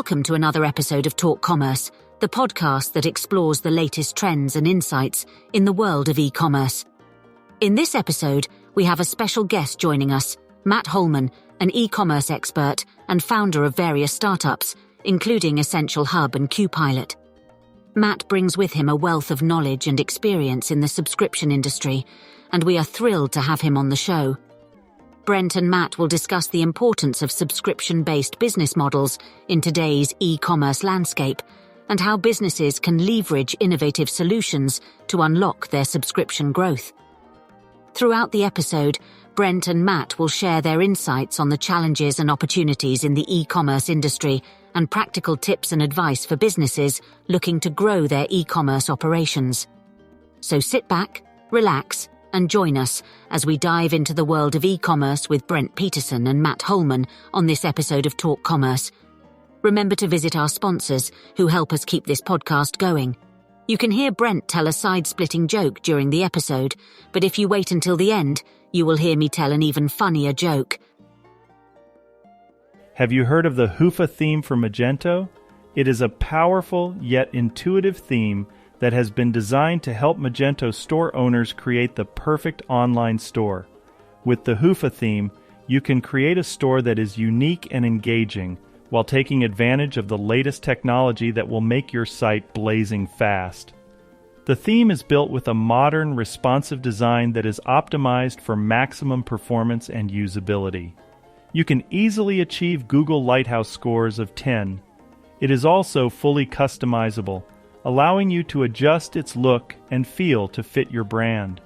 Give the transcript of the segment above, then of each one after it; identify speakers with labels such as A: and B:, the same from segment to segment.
A: Welcome to another episode of Talk Commerce, the podcast that explores the latest trends and insights in the world of e-commerce. In this episode, we have a special guest joining us, Matt Holman, an e-commerce expert and founder of various startups, including Essential Hub and QPilot. Matt brings with him a wealth of knowledge and experience in the subscription industry, and we are thrilled to have him on the show. Brent and Matt will discuss the importance of subscription-based business models in today's e-commerce landscape and how businesses can leverage innovative solutions to unlock their subscription growth. Throughout the episode, Brent and Matt will share their insights on the challenges and opportunities in the e-commerce industry and practical tips and advice for businesses looking to grow their e-commerce operations. So sit back, relax, and join us as we dive into the world of e-commerce with Brent Peterson and Matt Holman on this episode of Talk Commerce. Remember to visit our sponsors who help us keep this podcast going. You can hear Brent tell a side-splitting joke during the episode, but if you wait until the end, you will hear me tell an even funnier joke.
B: Have you heard of the Hoofa theme for Magento? It is a powerful yet intuitive theme that has been designed to help Magento store owners create the perfect online store. With the Hoofa theme, you can create a store that is unique and engaging while taking advantage of the latest technology that will make your site blazing fast. The theme is built with a modern, responsive design that is optimized for maximum performance and usability. You can easily achieve Google Lighthouse scores of 10. It is also fully customizable, allowing you to adjust its look and feel to fit your brand.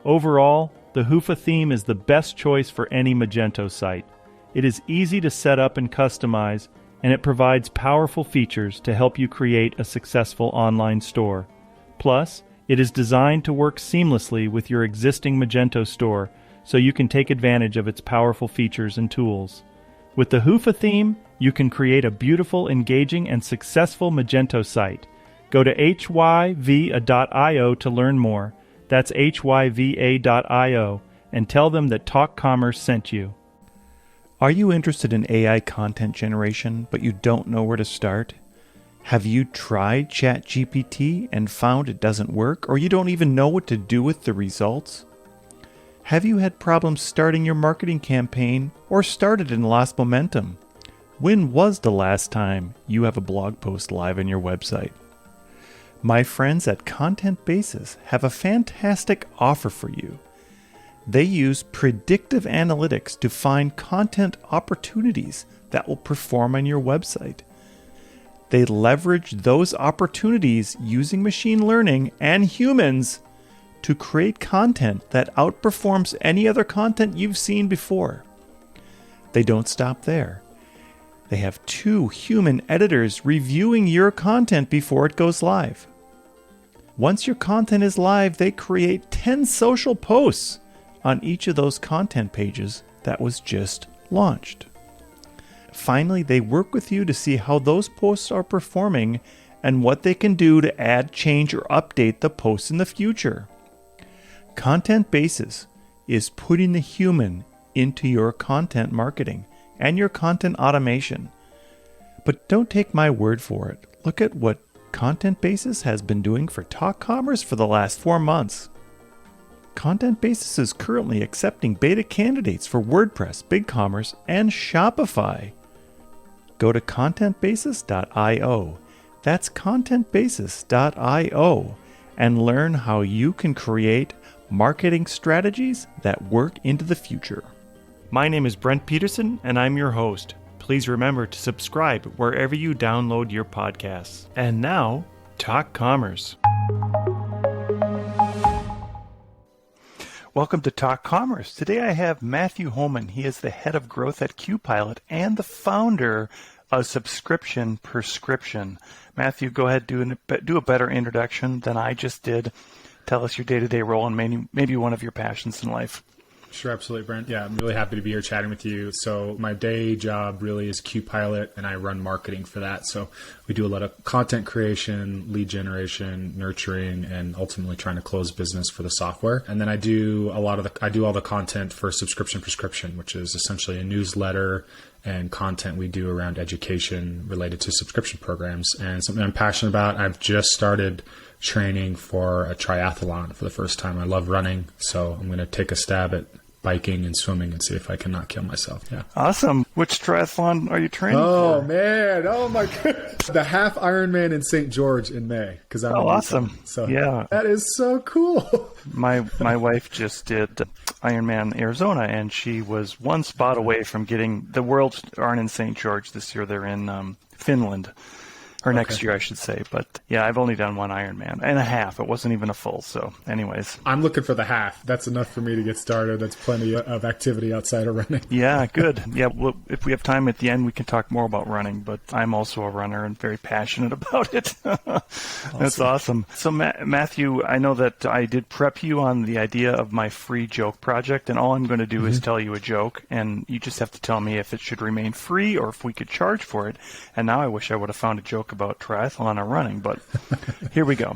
B: Overall, the Hoofa theme is the best choice for any Magento site. It is easy to set up and customize, and it provides powerful features to help you create a successful online store. Plus, it is designed to work seamlessly with your existing Magento store, so you can take advantage of its powerful features and tools. With the Hoofa theme, you can create a beautiful, engaging, and successful Magento site. Go to hyva.io to learn more. That's hyva.io, and tell them that Talk Commerce sent you.
C: Are you interested in AI content generation, but you don't know where to start? Have you tried ChatGPT and found it doesn't work, or you don't even know what to do with the results? Have you had problems starting your marketing campaign, or started and lost momentum? When was the last time you have a blog post live on your website? My friends at Content Basis have a fantastic offer for you. They use predictive analytics to find content opportunities that will perform on your website. They leverage those opportunities using machine learning and humans to create content that outperforms any other content you've seen before. They don't stop there. They have 2 human editors reviewing your content before it goes live. Once your content is live, they create 10 social posts on each of those content pages that was just launched. Finally, they work with you to see how those posts are performing and what they can do to add, change, or update the posts in the future. Content Basis is putting the human into your content marketing and your content automation. But don't take my word for it. Look at what Content Basis has been doing for Talk Commerce for the last 4 months. Content Basis is currently accepting beta candidates for WordPress, BigCommerce, and Shopify. Go to contentbasis.io. That's contentbasis.io, and learn how you can create marketing strategies that work into the future.
B: My name is Brent Peterson, and I'm your host. Please remember to subscribe wherever you download your podcasts. And now, Talk Commerce.
C: Welcome to Talk Commerce. Today I have Matthew Holman. He is the head of growth at QPilot and the founder of Subscription Prescription. Matthew, go ahead, do a better introduction than I just did. Tell us your day-to-day role and maybe one of your passions in life.
D: Sure, absolutely, Brent. Yeah, I'm really happy to be here chatting with you. So my day job really is QPilot, and I run marketing for that. So we do a lot of content creation, lead generation, nurturing, and ultimately trying to close business for the software. And then I do all the content for Subscription Prescription, which is essentially a newsletter and content we do around education related to subscription programs, and something I'm passionate about. I've just started training for a triathlon for the first time. I love running, so I'm going to take a stab at biking and swimming and see if I can not kill myself. Yeah.
C: Awesome. Which triathlon are you training for?
D: Oh, man. Oh, my goodness. The half Ironman in St. George in May.
C: Awesome.
D: So
C: yeah.
D: That is so cool.
C: My wife just did Ironman Arizona, and she was one spot away from getting, the Worlds aren't in St. George this year. They're in Finland. Or next year, I should say. But yeah, I've only done one Ironman and a half. It wasn't even a full. So anyways.
D: I'm looking for the half. That's enough for me to get started. That's plenty of activity outside of running.
C: Yeah, good. Yeah, well, if we have time at the end, we can talk more about running. But I'm also a runner and very passionate about it. That's awesome. So Matthew, I know that I did prep you on the idea of my free joke project. And all I'm going to do is tell you a joke. And you just have to tell me if it should remain free or if we could charge for it. And now I wish I would have found a joke about triathlon or running, but here we go.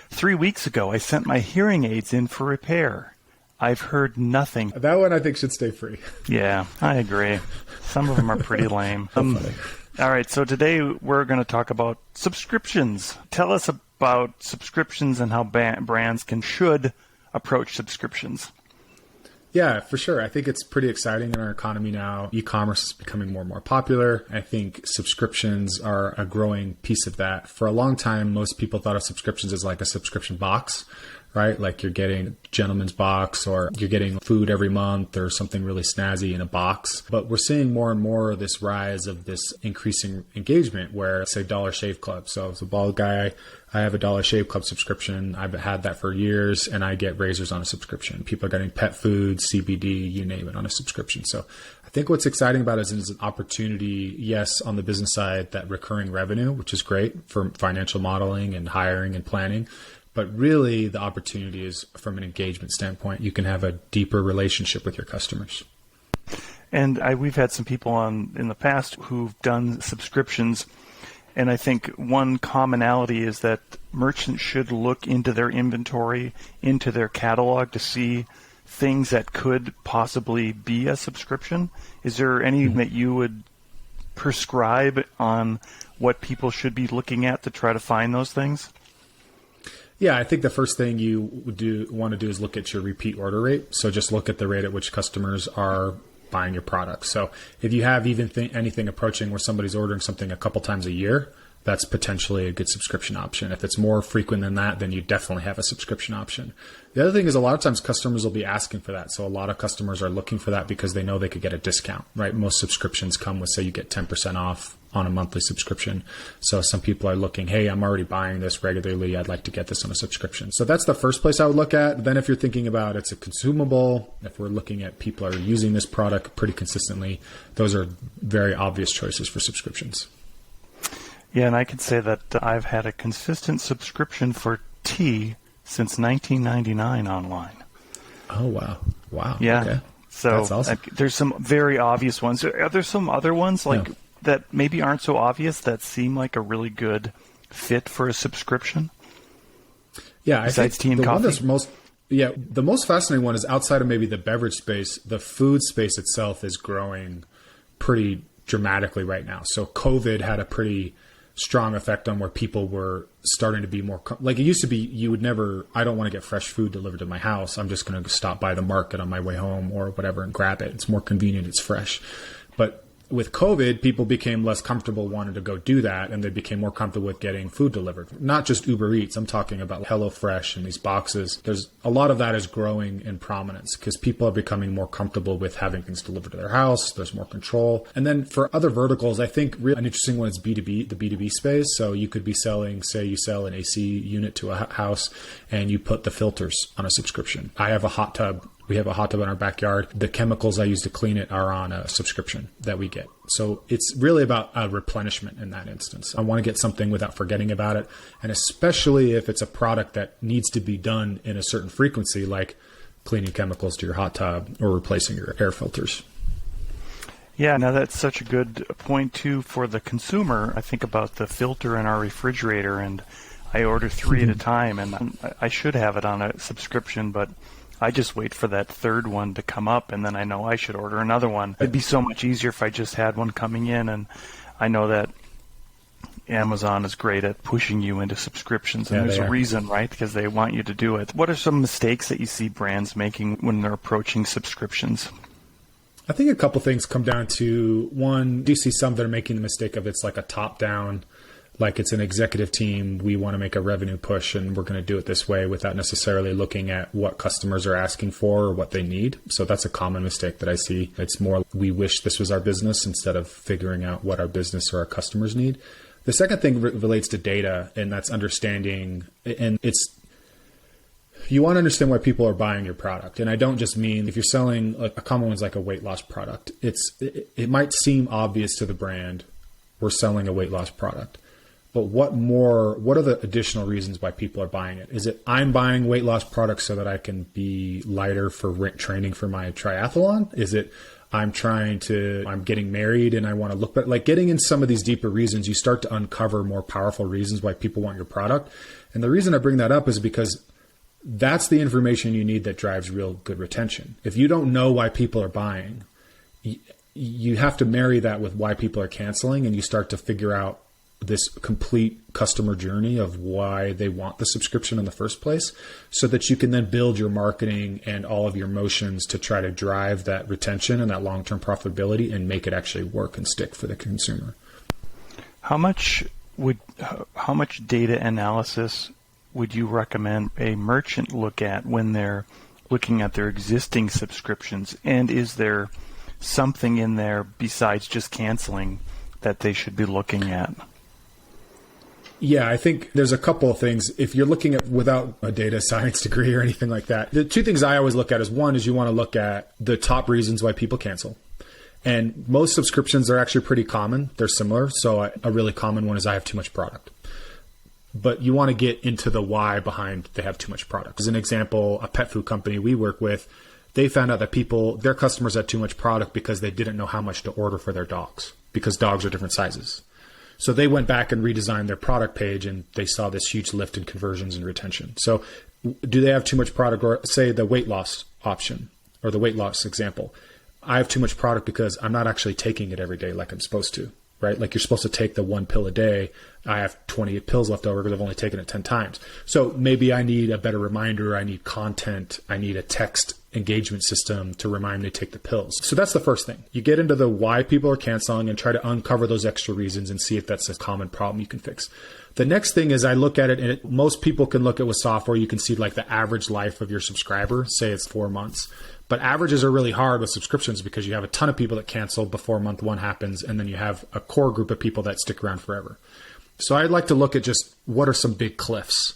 C: 3 weeks ago, I sent my hearing aids in for repair. I've heard nothing.
D: That one I think should stay free.
C: Yeah, I agree. Some of them are pretty lame. All right, so today we're going to talk about subscriptions. Tell us about subscriptions and how brands should approach subscriptions.
D: Yeah, for sure. I think it's pretty exciting in our economy now. E-commerce is becoming more and more popular. I think subscriptions are a growing piece of that. For a long time, most people thought of subscriptions as like a subscription box, right? Like you're getting a gentleman's box or you're getting food every month or something really snazzy in a box. But we're seeing more and more of this rise of this increasing engagement where, say, Dollar Shave Club. So as a bald guy, I have a Dollar Shave Club subscription. I've had that for years, and I get razors on a subscription. People are getting pet food, CBD, you name it, on a subscription. So I think what's exciting about it is an opportunity, yes, on the business side, that recurring revenue, which is great for financial modeling and hiring and planning. But really, the opportunity is from an engagement standpoint. You can have a deeper relationship with your customers.
C: And we've had some people on in the past who've done subscriptions. And I think one commonality is that merchants should look into their inventory, into their catalog to see things that could possibly be a subscription. Is there anything that you would prescribe on what people should be looking at to try to find those things?
D: Yeah, I think the first thing you want to do is look at your repeat order rate. So just look at the rate at which customers are buying your product. So if you have even anything approaching where somebody's ordering something a couple times a year, that's potentially a good subscription option. If it's more frequent than that, then you definitely have a subscription option. The other thing is a lot of times customers will be asking for that. So a lot of customers are looking for that because they know they could get a discount, right? Most subscriptions come with, say, you get 10% off on a monthly subscription. So some people are looking, hey, I'm already buying this regularly. I'd like to get this on a subscription. So that's the first place I would look at. Then if you're thinking about it's a consumable, if we're looking at people are using this product pretty consistently, those are very obvious choices for subscriptions.
C: Yeah, and I could say that I've had a consistent subscription for tea since 1999 online.
D: Oh, wow. Wow.
C: Yeah.
D: Okay.
C: So
D: that's awesome.
C: There's some very obvious ones. Are there some other ones that maybe aren't so obvious that seem like a really good fit for a subscription?
D: Yeah,
C: besides
D: I think
C: tea and
D: the
C: coffee?
D: one that's the most fascinating one is outside of maybe the beverage space. The food space itself is growing pretty dramatically right now. So COVID had a pretty strong effect on where people were starting to be more like it used to be. You would never, I don't want to get fresh food delivered to my house. I'm just going to stop by the market on my way home or whatever and grab it. It's more convenient. It's fresh. But with COVID, people became less comfortable wanting to go do that, and they became more comfortable with getting food delivered. Not just Uber Eats. I'm talking about HelloFresh and these boxes. There's a lot of that is growing in prominence because people are becoming more comfortable with having things delivered to their house. There's more control. And then for other verticals, I think an interesting one is B2B, the B2B space. So you could be selling, say you sell an AC unit to a house and you put the filters on a subscription. I have a hot tub. We have a hot tub in our backyard. The chemicals I use to clean it are on a subscription that we get. So it's really about replenishment in that instance. I want to get something without forgetting about it. And especially if it's a product that needs to be done in a certain frequency, like cleaning chemicals to your hot tub or replacing your air filters.
C: Yeah, now that's such a good point, too, for the consumer. I think about the filter in our refrigerator, and I order 3 at a time, and I should have it on a subscription, but I just wait for that third one to come up, and then I know I should order another one. It'd be so much easier if I just had one coming in, and I know that Amazon is great at pushing you into subscriptions, and there's a reason, right? Because they want you to do it. What are some mistakes that you see brands making when they're approaching subscriptions?
D: I think a couple things come down to, one, do you see some that are making the mistake of it's like a top-down, like it's an executive team, we want to make a revenue push and we're going to do it this way without necessarily looking at what customers are asking for or what they need. So that's a common mistake that I see. It's more we wish this was our business instead of figuring out what our business or our customers need. The second thing relates to data, and that's understanding, and you want to understand why people are buying your product. And I don't just mean if you're selling a common one's like a weight loss product. It might seem obvious to the brand we're selling a weight loss product, but what are the additional reasons why people are buying it? Is it I'm buying weight loss products so that I can be lighter for training for my triathlon? Is it I'm getting married and I want to look better? Like getting in some of these deeper reasons, you start to uncover more powerful reasons why people want your product. And the reason I bring that up is because that's the information you need that drives real good retention. If you don't know why people are buying, you have to marry that with why people are canceling, and you start to figure out this complete customer journey of why they want the subscription in the first place, so that you can then build your marketing and all of your motions to try to drive that retention and that long-term profitability and make it actually work and stick for the consumer. How much
C: data analysis would you recommend a merchant look at when they're looking at their existing subscriptions? And is there something in there besides just canceling that they should be looking at?
D: Yeah, I think there's a couple of things. If you're looking at without a data science degree or anything like that, the two things I always look at is, one is you want to look at the top reasons why people cancel. And most subscriptions are actually pretty common. They're similar. So a really common one is I have too much product. But you want to get into the why behind they have too much product. As an example, a pet food company we work with, they found out that their customers had too much product because they didn't know how much to order for their dogs, because dogs are different sizes. So they went back and redesigned their product page, and they saw this huge lift in conversions and retention. So do they have too much product? Or say the weight loss option or the weight loss example. I have too much product because I'm not actually taking it every day like I'm supposed to, right? Like you're supposed to take the 1 pill a day. I have 20 pills left over because I've only taken it 10 times. So maybe I need a better reminder. I need content. I need a text engagement system to remind me to take the pills. So that's the first thing. You get into the why people are canceling and try to uncover those extra reasons and see if that's a common problem you can fix. The next thing is I look at it, and most people can look at with software, you can see like the average life of your subscriber, say it's 4 months. But averages are really hard with subscriptions because you have a ton of people that cancel before month 1 happens, and then you have a core group of people that stick around forever. So I'd like to look at just what are some big cliffs.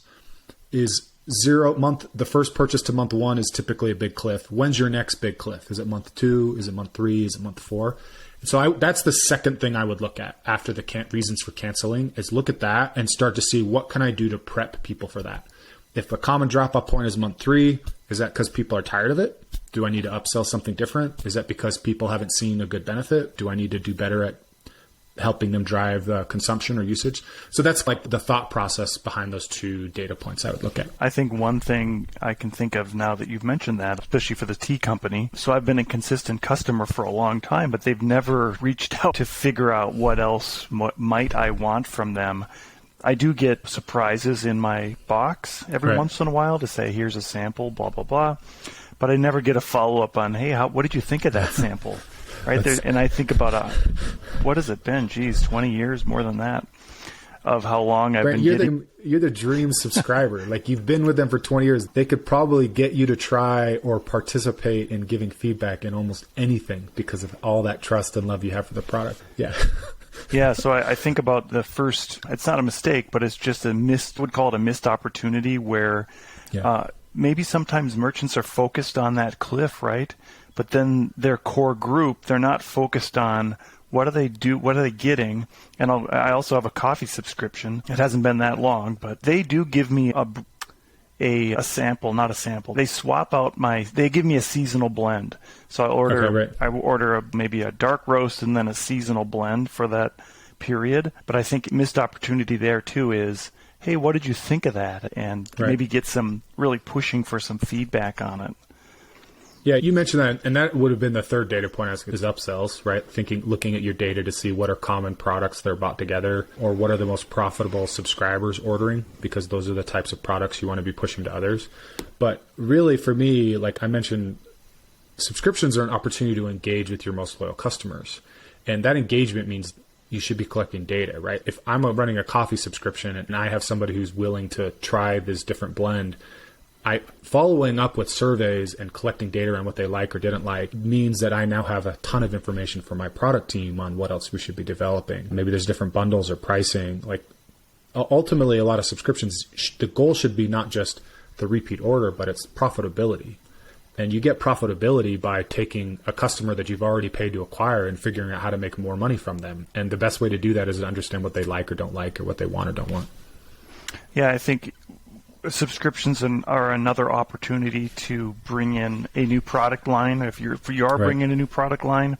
D: The first purchase to month 1 is typically a big cliff. When's your next big cliff? Is it month 2? Is it month 3? Is it month 4? And so that's the second thing I would look at after the reasons for canceling, is look at that and start to see what can I do to prep people for that. If a common drop-off point is month 3, is that because people are tired of it? Do I need to upsell something different? Is that because people haven't seen a good benefit? Do I need to do better at helping them drive consumption or usage? So that's like the thought process behind those 2 data points I would look at.
C: I think one thing I can think of now that you've mentioned that, especially for the tea company. So I've been a consistent customer for a long time, but they've never reached out to figure out what else might I want from them. I do get surprises in my box every once in a while to say, here's a sample, blah, blah, blah. But I never get a follow-up on, hey, what did you think of that sample? Right there, and I think about what has it been? 20 years, more than that, of how long I've been getting.
D: You're the dream subscriber. Like you've been with them for 20 years. They could probably get you to try or participate in giving feedback in almost anything because of all that trust and love you have for the product. Yeah.
C: Yeah, so I think about the first. It's not a mistake, but it's just would call it a missed opportunity where maybe sometimes merchants are focused on that cliff, right? But then their core group, they're not focused on what are they getting. And I also have a coffee subscription. It hasn't been that long, but they do give me a sample, not a sample. They swap out they give me a seasonal blend. So I order maybe a dark roast and then a seasonal blend for that period. But I think missed opportunity there too is, hey, what did you think of that? And maybe get some really pushing for some feedback on it.
D: Yeah, you mentioned that, and that would have been the third data point is upsells, right? Looking at your data to see what are common products that are bought together, or what are the most profitable subscribers ordering, because those are the types of products you want to be pushing to others. But really, for me, like I mentioned, subscriptions are an opportunity to engage with your most loyal customers. And that engagement means you should be collecting data, right? If I'm running a coffee subscription and I have somebody who's willing to try this different blend, following up with surveys and collecting data on what they like or didn't like means that I now have a ton of information for my product team on what else we should be developing. Maybe there's different bundles or pricing. Like ultimately, a lot of subscriptions, the goal should be not just the repeat order, but it's profitability. And you get profitability by taking a customer that you've already paid to acquire and figuring out how to make more money from them. And the best way to do that is to understand what they like or don't like, or what they want or don't want.
C: Yeah, I think subscriptions are another opportunity to bring in a new product line. If you are bringing a new product line,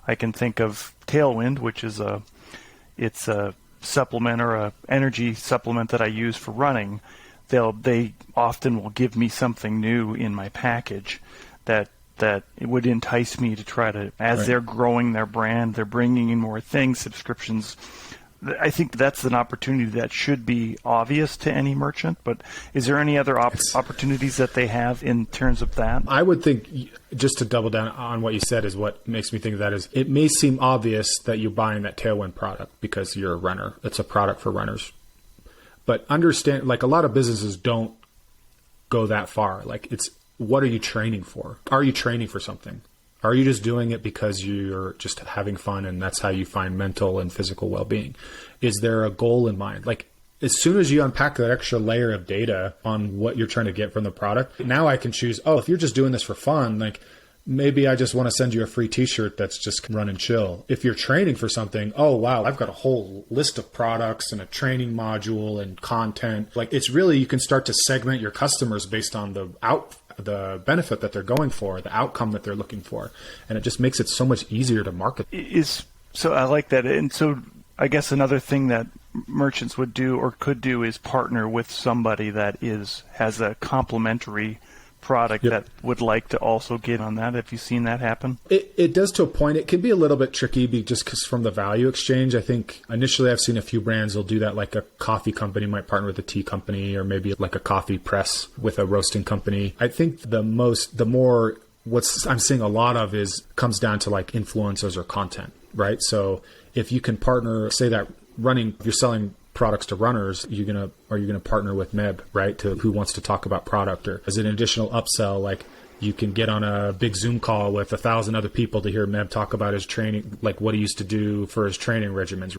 C: I can think of Tailwind, which is a supplement or a energy supplement that I use for running. They often will give me something new in my package that it would entice me to try to, as they're growing their brand, they're bringing in more things, subscriptions. I think that's an opportunity that should be obvious to any merchant, but is there any other opportunities that they have in terms of that?
D: I would think, just to double down on what you said, is what makes me think of that is it may seem obvious that you're buying that Tailwind product because you're a runner. It's a product for runners. But understand, like a lot of businesses don't go that far. Like what are you training for? Are you training for something? Are you just doing it because you're just having fun and that's how you find mental and physical well-being? Is there a goal in mind? Like as soon as you unpack that extra layer of data on what you're trying to get from the product, now I can choose, if you're just doing this for fun, like maybe I just want to send you a free t-shirt that's just run and chill. If you're training for something, oh, wow, I've got a whole list of products and a training module and content. Like it's really, you can start to segment your customers based on the benefit that they're going for, the outcome that they're looking for. And it just makes it so much easier to market.
C: So I like that. And so I guess another thing that merchants would do or could do is partner with somebody that has a complementary product that would like to also get on that. Have you seen that happen?
D: It does to a point. It can be a little bit tricky just because from the value exchange. I think initially I've seen a few brands will do that, like a coffee company might partner with a tea company, or maybe like a coffee press with a roasting company. I think I'm seeing a lot of comes down to like influencers or content, right? So if you can partner, say that you're selling products to runners, are you gonna partner with Meb, right? To who wants to talk about product, or as an additional upsell, like you can get on a big Zoom call with 1,000 other people to hear Meb talk about his training, like what he used to do for his training regimens,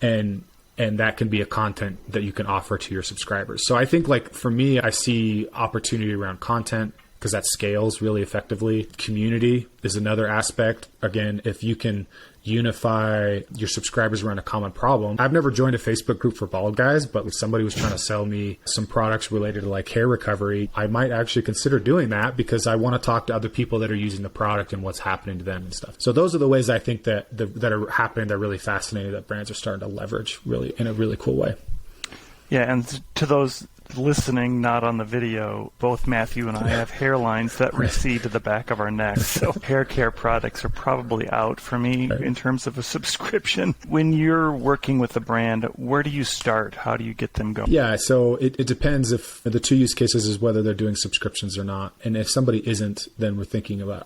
D: and that can be a content that you can offer to your subscribers. So I think like for me, I see opportunity around content because that scales really effectively. Community is another aspect. Again, if you can unify your subscribers around a common problem. I've never joined a Facebook group for bald guys, but if somebody was trying to sell me some products related to like hair recovery, I might actually consider doing that because I want to talk to other people that are using the product and what's happening to them and stuff. So those are the ways I think that are happening. They're really fascinating, that brands are starting to leverage really in a really cool way.
C: Yeah, and to those listening, not on the video, both Matthew and I have hairlines that recede to the back of our necks. So hair care products are probably out for me in terms of a subscription. When you're working with a brand, where do you start? How do you get them going?
D: Yeah, so it depends. If the two use cases is whether they're doing subscriptions or not. And if somebody isn't, then we're thinking about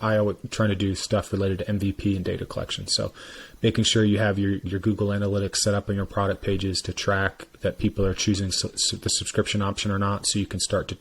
D: trying to do stuff related to MVP and data collection. So making sure you have your Google Analytics set up on your product pages to track that people are choosing the subscription option or not, so you can start to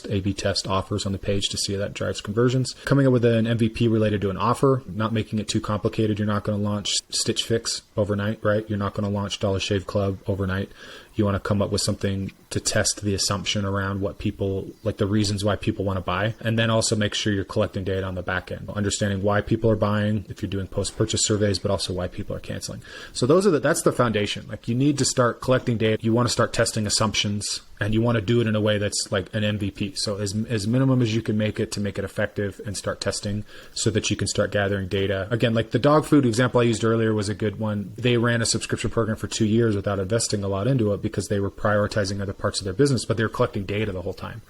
D: A/B test offers on the page to see if that drives conversions. Coming up with an MVP related to an offer, not making it too complicated. You're not going to launch Stitch Fix overnight, right? You're not going to launch Dollar Shave Club overnight. You want to come up with something to test the assumption around what people, like the reasons why people want to buy. And then also make sure you're collecting data on the back end, understanding why people are buying, if you're doing post-purchase surveys, but also why people are canceling. So that's the foundation. Like you need to start collecting data. You want to start testing assumptions, and you want to do it in a way that's like an MVP. So as minimum as you can make it to make it effective, and start testing so that you can start gathering data. Again, like the dog food example I used earlier was a good one. They ran a subscription program for 2 years without investing a lot into it because they were prioritizing other parts of their business, but they were collecting data the whole time.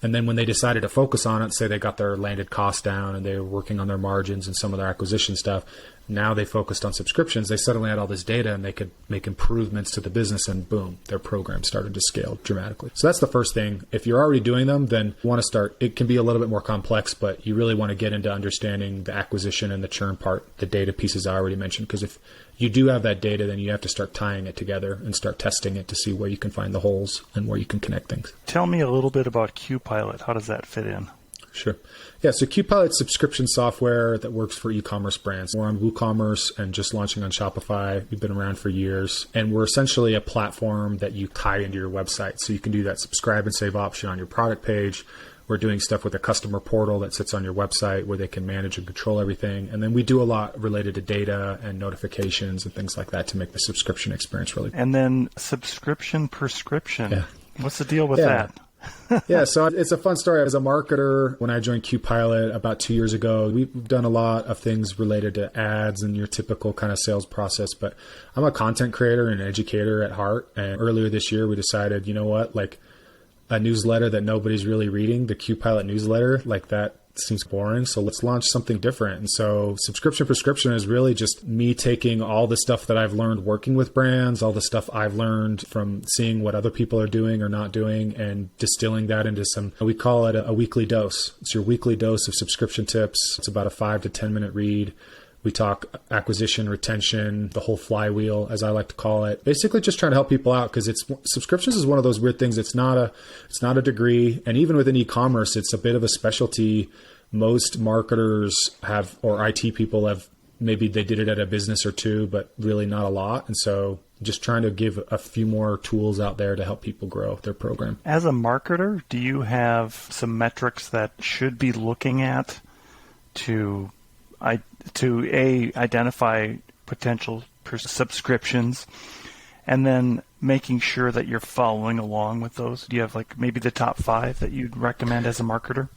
D: And then when they decided to focus on it, say they got their landed costs down and they were working on their margins and some of their acquisition stuff, now they focused on subscriptions. They suddenly had all this data and they could make improvements to the business, and boom, their program started to scale dramatically. So that's the first thing. If you're already doing them, then you want to start. It can be a little bit more complex, but you really want to get into understanding the acquisition and the churn part, the data pieces I already mentioned. Because if you do have that data, then you have to start tying it together and start testing it to see where you can find the holes and where you can connect things.
B: Tell me a little bit about QPilot. How does that fit in?
D: Sure. Yeah, so QPilot's subscription software that works for e-commerce brands. We're on WooCommerce and just launching on Shopify. We've been around for years. And we're essentially a platform that you tie into your website. So you can do that subscribe and save option on your product page. We're doing stuff with a customer portal that sits on your website where they can manage and control everything. And then we do a lot related to data and notifications and things like that to make the subscription experience really.
B: And then subscription prescription.
D: Yeah.
B: What's the deal with that?
D: Yeah, so it's a fun story. As a marketer, when I joined QPilot about 2 years ago, we've done a lot of things related to ads and your typical kind of sales process. But I'm a content creator and an educator at heart. And earlier this year, we decided, you know what, like a newsletter that nobody's really reading, the QPilot newsletter, like that seems boring. So let's launch something different. And so subscription prescription is really just me taking all the stuff that I've learned working with brands, all the stuff I've learned from seeing what other people are doing or not doing, and distilling that into some, we call it a weekly dose. It's your weekly dose of subscription tips. It's about a 5 to 10 minute read. We talk acquisition, retention, the whole flywheel, as I like to call it. Basically just trying to help people out, because subscriptions is one of those weird things. It's not a degree. And even within e-commerce, it's a bit of a specialty. Most marketers have, or IT people have, maybe they did it at a business or two, but really not a lot. And so just trying to give a few more tools out there to help people grow their program.
B: As a marketer, do you have some metrics that should be looking at to identify potential subscriptions, and then making sure that you're following along with those? Do you have like maybe the top 5 that you'd recommend as a marketer?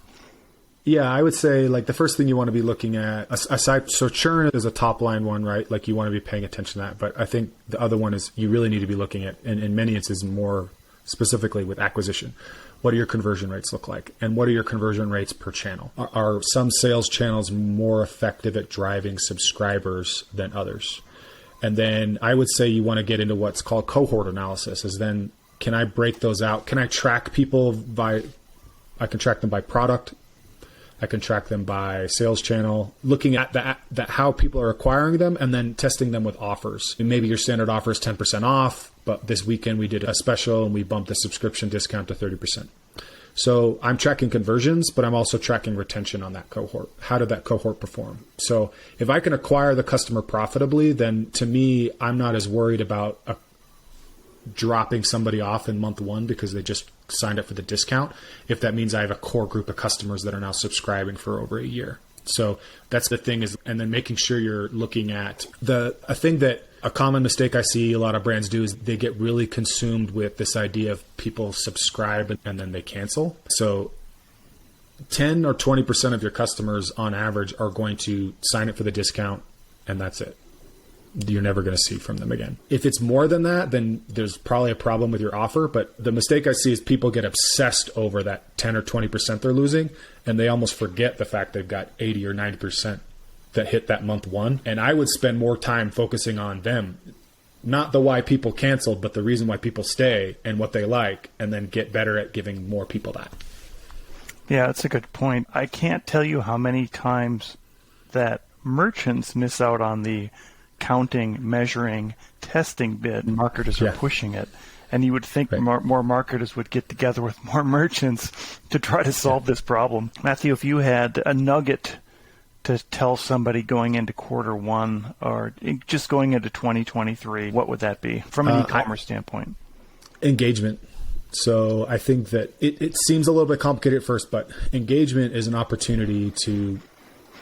D: Yeah, I would say like the first thing you want to be looking at, aside, so churn is a top line one, right? Like you want to be paying attention to that. But I think the other one is you really need to be looking at, and in many instances more specifically with acquisition. What do your conversion rates look like? And what are your conversion rates per channel? Are some sales channels more effective at driving subscribers than others? And then I would say you want to get into what's called cohort analysis. Is then, can I break those out? Can I track people I can track them by product. I can track them by sales channel, looking at that how people are acquiring them, and then testing them with offers. And maybe your standard offer is 10% off, but this weekend we did a special and we bumped the subscription discount to 30%. So I'm tracking conversions, but I'm also tracking retention on that cohort. How did that cohort perform? So if I can acquire the customer profitably, then to me, I'm not as worried about dropping somebody off in month 1 because they just signed up for the discount, if that means I have a core group of customers that are now subscribing for over a year. So that's the thing is, and then making sure you're looking at a thing that a common mistake I see a lot of brands do is they get really consumed with this idea of people subscribe and then they cancel. So 10 or 20% of your customers on average are going to sign up for the discount, and that's it. You're never going to see from them again. If it's more than that, then there's probably a problem with your offer. But the mistake I see is people get obsessed over that 10 or 20% they're losing, and they almost forget the fact they've got 80 or 90% that hit that month 1. And I would spend more time focusing on them, not the why people canceled, but the reason why people stay and what they like, and then get better at giving more people that.
B: Yeah, that's a good point. I can't tell you how many times that merchants miss out on the counting, measuring, testing bit. Marketers are pushing it. And you would think more marketers would get together with more merchants to try to solve this problem. Matthew, if you had a nugget to tell somebody going into quarter 1 or just going into 2023, what would that be from an e-commerce standpoint?
D: Engagement. So I think that it seems a little bit complicated at first, but engagement is an opportunity to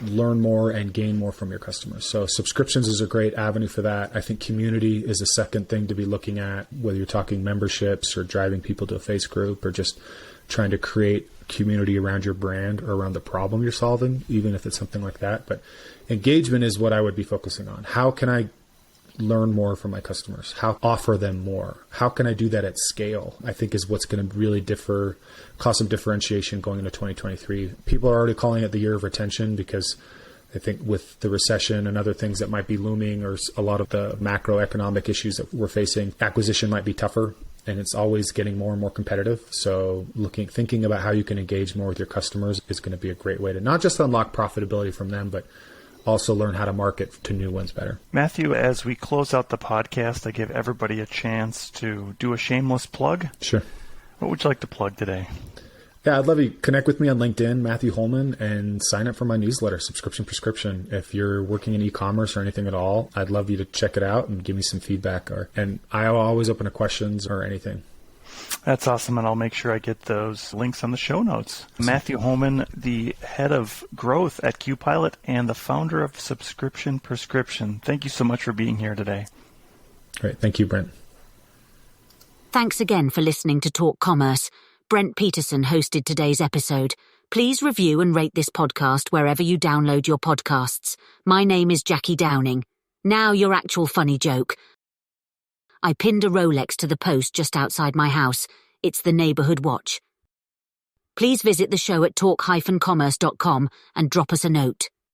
D: learn more and gain more from your customers. So subscriptions is a great avenue for that. I think community is a second thing to be looking at, whether you're talking memberships or driving people to a face group or just trying to create community around your brand or around the problem you're solving, even if it's something like that. But engagement is what I would be focusing on. How can I learn more from my customers? How offer them more? How can I do that at scale? I think is what's going to really cause some differentiation going into 2023. People are already calling it the year of retention because I think with the recession and other things that might be looming or a lot of the macroeconomic issues that we're facing, acquisition might be tougher and it's always getting more and more competitive. So thinking about how you can engage more with your customers is going to be a great way to not just unlock profitability from them, but also learn how to market to new ones better.
C: Matthew, as we close out the podcast, I give everybody a chance to do a shameless plug.
D: Sure.
C: What would you like to plug today?
D: Yeah, I'd love you to connect with me on LinkedIn, Matthew Holman, and sign up for my newsletter, Subscription Prescription. If you're working in e-commerce or anything at all, I'd love you to check it out and give me some feedback. And I'll always open to questions or anything.
C: That's awesome, and I'll make sure I get those links on the show notes. Matthew Holman, the head of growth at QPilot and the founder of Subscription Prescription. Thank you so much for being here today.
D: Great. Thank you, Brent.
A: Thanks again for listening to Talk Commerce. Brent Peterson hosted today's episode. Please review and rate this podcast wherever you download your podcasts. My name is Jackie Downing. Now your actual funny joke. I pinned a Rolex to the post just outside my house. It's the neighborhood watch. Please visit the show at talk-commerce.com and drop us a note.